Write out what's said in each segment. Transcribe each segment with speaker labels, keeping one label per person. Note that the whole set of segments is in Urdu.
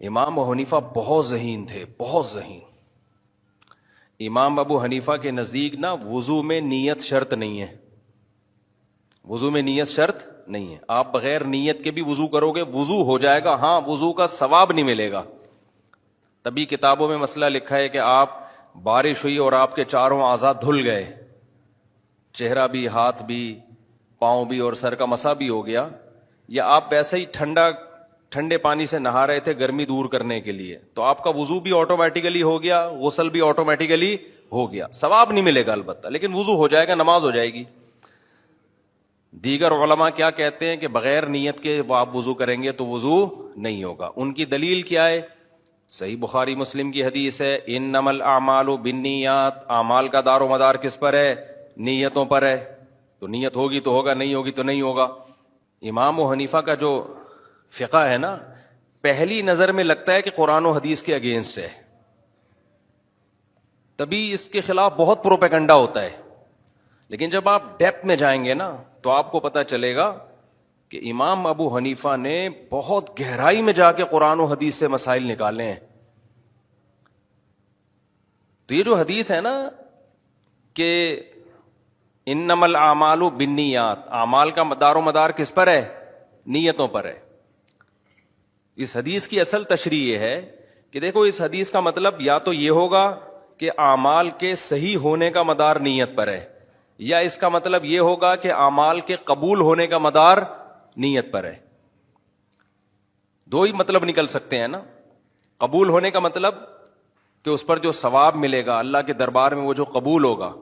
Speaker 1: امام ابو حنیفہ بہت ذہین تھے، بہت ذہین۔ امام ابو حنیفہ کے نزدیک نا وضو میں نیت شرط نہیں ہے، وضو میں نیت شرط نہیں ہے۔ آپ بغیر نیت کے بھی وضو کرو گے، وضو ہو جائے گا، ہاں وضو کا ثواب نہیں ملے گا۔ تبھی کتابوں میں مسئلہ لکھا ہے کہ آپ بارش ہوئی اور آپ کے چاروں اعضاء دھل گئے، چہرہ بھی، ہاتھ بھی، پاؤں بھی اور سر کا مسا بھی ہو گیا، یا آپ ویسے ہی ٹھنڈے پانی سے نہا رہے تھے گرمی دور کرنے کے لیے، تو آپ کا وضو بھی آٹومیٹیکلی ہو گیا، غسل بھی آٹومیٹیکلی ہو گیا، ثواب نہیں ملے گا البتہ، لیکن وضو ہو جائے گا، نماز ہو جائے گی۔ دیگر علماء کیا کہتے ہیں کہ بغیر نیت کے آپ وضو کریں گے تو وضو نہیں ہوگا۔ ان کی دلیل کیا ہے؟ صحیح بخاری مسلم کی حدیث ہے، انما الاعمال بالنیات، اعمال کا دار و مدار کس پر ہے؟ نیتوں پر ہے، تو نیت ہوگی تو ہوگا، نہیں ہوگی تو نہیں ہوگا۔ امام ابو حنیفہ کا جو فقہ ہے نا، پہلی نظر میں لگتا ہے کہ قرآن و حدیث کے اگینسٹ ہے، تبھی اس کے خلاف بہت پروپیگنڈا ہوتا ہے، لیکن جب آپ ڈیپتھ میں جائیں گے نا تو آپ کو پتہ چلے گا کہ امام ابو حنیفہ نے بہت گہرائی میں جا کے قرآن و حدیث سے مسائل نکالے ہیں۔ تو یہ جو حدیث ہے نا کہ انما الاعمال بالنیات، اعمال کا دار و مدار کس پر ہے؟ نیتوں پر ہے۔ اس حدیث کی اصل تشریح یہ ہے کہ دیکھو، اس حدیث کا مطلب یا تو یہ ہوگا کہ اعمال کے صحیح ہونے کا مدار نیت پر ہے، یا اس کا مطلب یہ ہوگا کہ اعمال کے قبول ہونے کا مدار نیت پر ہے۔ دو ہی مطلب نکل سکتے ہیں نا۔ قبول ہونے کا مطلب کہ اس پر جو ثواب ملے گا اللہ کے دربار میں، وہ جو قبول ہوگا۔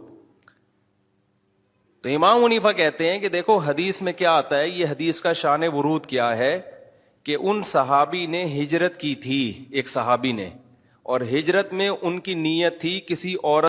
Speaker 1: تو امام حنیفہ کہتے ہیں کہ دیکھو حدیث میں کیا آتا ہے، یہ حدیث کا شان ورود کیا ہے کہ ان صحابی نے ہجرت کی تھی، ایک صحابی نے، اور ہجرت میں ان کی نیت تھی کسی عورت